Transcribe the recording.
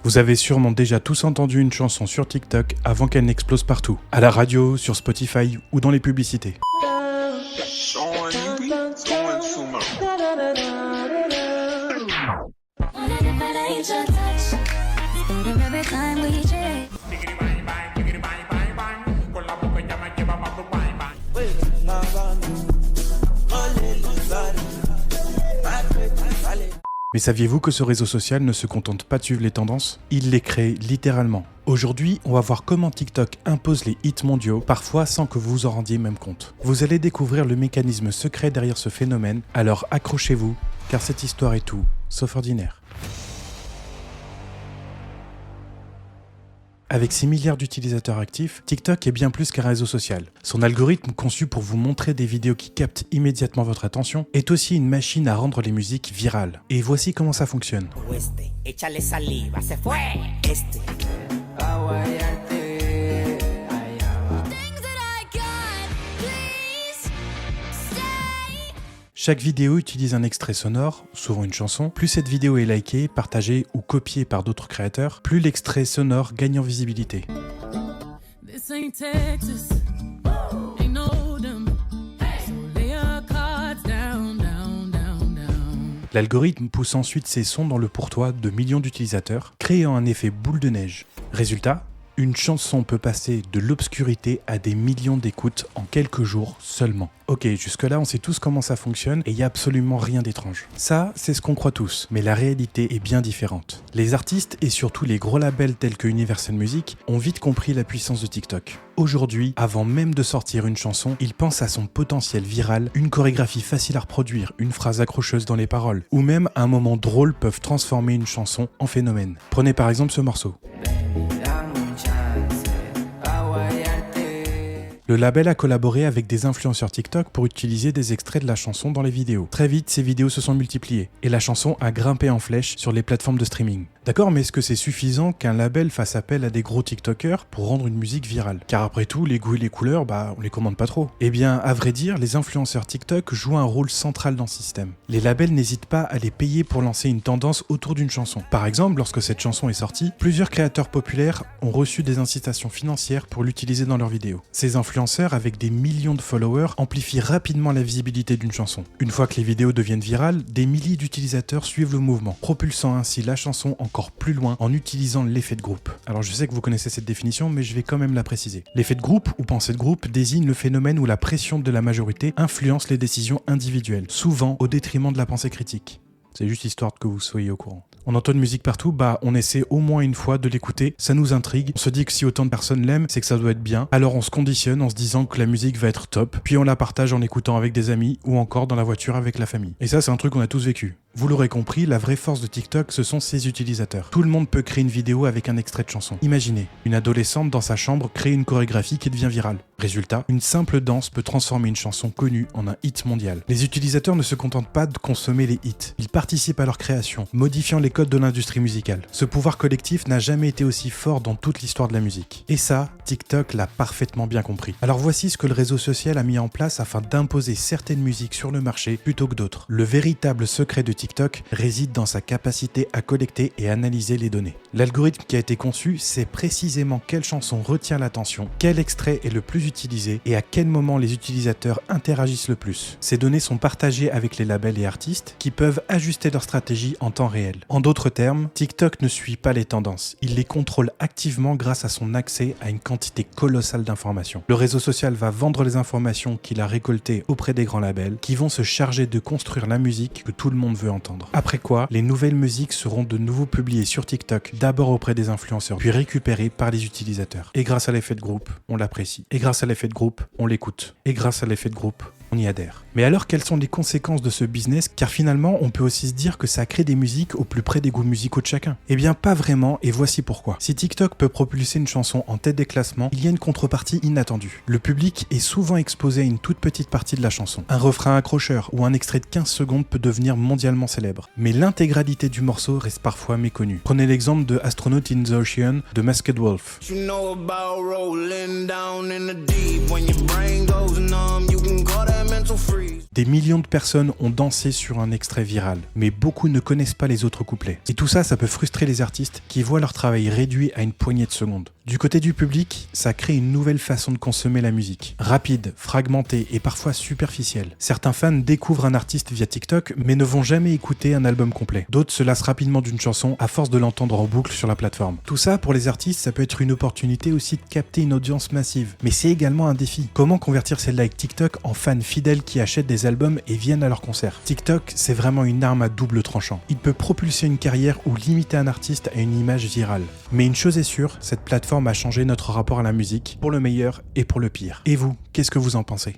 Vous avez sûrement déjà tous entendu une chanson sur TikTok avant qu'elle n'explose partout, à la radio, sur Spotify ou dans les publicités. Mais saviez-vous que ce réseau social ne se contente pas de suivre les tendances? Il les crée littéralement. Aujourd'hui, on va voir comment TikTok impose les hits mondiaux, parfois sans que vous vous en rendiez même compte. Vous allez découvrir le mécanisme secret derrière ce phénomène, alors accrochez-vous, car cette histoire est tout sauf ordinaire. Avec 6 milliards d'utilisateurs actifs, TikTok est bien plus qu'un réseau social. Son algorithme, conçu pour vous montrer des vidéos qui captent immédiatement votre attention, est aussi une machine à rendre les musiques virales. Et voici comment ça fonctionne. Chaque vidéo utilise un extrait sonore, souvent une chanson. Plus cette vidéo est likée, partagée ou copiée par d'autres créateurs, plus l'extrait sonore gagne en visibilité. L'algorithme pousse ensuite ces sons dans le pourtoit de millions d'utilisateurs, créant un effet boule de neige. Résultat, une chanson peut passer de l'obscurité à des millions d'écoutes en quelques jours seulement. Ok, jusque-là, on sait tous comment ça fonctionne et il n'y a absolument rien d'étrange. Ça, c'est ce qu'on croit tous, mais la réalité est bien différente. Les artistes et surtout les gros labels tels que Universal Music ont vite compris la puissance de TikTok. Aujourd'hui, avant même de sortir une chanson, ils pensent à son potentiel viral, une chorégraphie facile à reproduire, une phrase accrocheuse dans les paroles, ou même un moment drôle peuvent transformer une chanson en phénomène. Prenez par exemple ce morceau. Le label a collaboré avec des influenceurs TikTok pour utiliser des extraits de la chanson dans les vidéos. Très vite, ces vidéos se sont multipliées et la chanson a grimpé en flèche sur les plateformes de streaming. D'accord, mais est-ce que c'est suffisant qu'un label fasse appel à des gros TikTokers pour rendre une musique virale? Car après tout, les goûts et les couleurs, on les commande pas trop. Eh bien, à vrai dire, les influenceurs TikTok jouent un rôle central dans ce système. Les labels n'hésitent pas à les payer pour lancer une tendance autour d'une chanson. Par exemple, lorsque cette chanson est sortie, plusieurs créateurs populaires ont reçu des incitations financières pour l'utiliser dans leurs vidéos. Ces influenceurs, avec des millions de followers, amplifient rapidement la visibilité d'une chanson. Une fois que les vidéos deviennent virales, des milliers d'utilisateurs suivent le mouvement, propulsant ainsi la chanson encore plus loin en utilisant l'effet de groupe. Alors je sais que vous connaissez cette définition, mais je vais quand même la préciser. L'effet de groupe ou pensée de groupe désigne le phénomène où la pression de la majorité influence les décisions individuelles, souvent au détriment de la pensée critique. C'est juste histoire que vous soyez au courant. On entend une musique partout, on essaie au moins une fois de l'écouter, ça nous intrigue, on se dit que si autant de personnes l'aiment, c'est que ça doit être bien, alors on se conditionne en se disant que la musique va être top, puis on la partage en écoutant avec des amis ou encore dans la voiture avec la famille. Et ça, c'est un truc qu'on a tous vécu. Vous l'aurez compris, la vraie force de TikTok, ce sont ses utilisateurs. Tout le monde peut créer une vidéo avec un extrait de chanson. Imaginez, une adolescente dans sa chambre crée une chorégraphie qui devient virale. Résultat, une simple danse peut transformer une chanson connue en un hit mondial. Les utilisateurs ne se contentent pas de consommer les hits, ils participent à leur création, modifiant les codes de l'industrie musicale. Ce pouvoir collectif n'a jamais été aussi fort dans toute l'histoire de la musique. Et ça, TikTok l'a parfaitement bien compris. Alors voici ce que le réseau social a mis en place afin d'imposer certaines musiques sur le marché plutôt que d'autres. Le véritable secret de TikTok réside dans sa capacité à collecter et analyser les données. L'algorithme qui a été conçu sait précisément quelle chanson retient l'attention, quel extrait est le plus utilisé et à quel moment les utilisateurs interagissent le plus. Ces données sont partagées avec les labels et artistes qui peuvent ajuster leur stratégie en temps réel. En d'autres termes, TikTok ne suit pas les tendances, il les contrôle activement grâce à son accès à une quantité colossale d'informations. Le réseau social va vendre les informations qu'il a récoltées auprès des grands labels qui vont se charger de construire la musique que tout le monde veut entendre. Après quoi, les nouvelles musiques seront de nouveau publiées sur TikTok, d'abord auprès des influenceurs, puis récupérées par les utilisateurs. Et grâce à l'effet de groupe, on l'apprécie. Et grâce à l'effet de groupe, on l'écoute. Et grâce à l'effet de groupe, on y adhère. Mais alors, quelles sont les conséquences de ce business? Car finalement, on peut aussi se dire que ça crée des musiques au plus près des goûts musicaux de chacun. Eh bien, pas vraiment, et voici pourquoi. Si TikTok peut propulser une chanson en tête des classements, il y a une contrepartie inattendue. Le public est souvent exposé à une toute petite partie de la chanson. Un refrain accrocheur ou un extrait de 15 secondes peut devenir mondialement célèbre. Mais l'intégralité du morceau reste parfois méconnue. Prenez l'exemple de Astronaut in the Ocean de Masked Wolf. Des millions de personnes ont dansé sur un extrait viral, mais beaucoup ne connaissent pas les autres couplets. Et tout ça, ça peut frustrer les artistes qui voient leur travail réduit à une poignée de secondes. Du côté du public, ça crée une nouvelle façon de consommer la musique. Rapide, fragmentée et parfois superficielle. Certains fans découvrent un artiste via TikTok, mais ne vont jamais écouter un album complet. D'autres se lassent rapidement d'une chanson à force de l'entendre en boucle sur la plateforme. Tout ça, pour les artistes, ça peut être une opportunité aussi de capter une audience massive. Mais c'est également un défi. Comment convertir ces likes TikTok en fans fidèles qui achètent des albums et viennent à leurs concerts? TikTok, c'est vraiment une arme à double tranchant. Il peut propulser une carrière ou limiter un artiste à une image virale. Mais une chose est sûre, cette plateforme a changé notre rapport à la musique, pour le meilleur et pour le pire. Et vous, qu'est-ce que vous en pensez?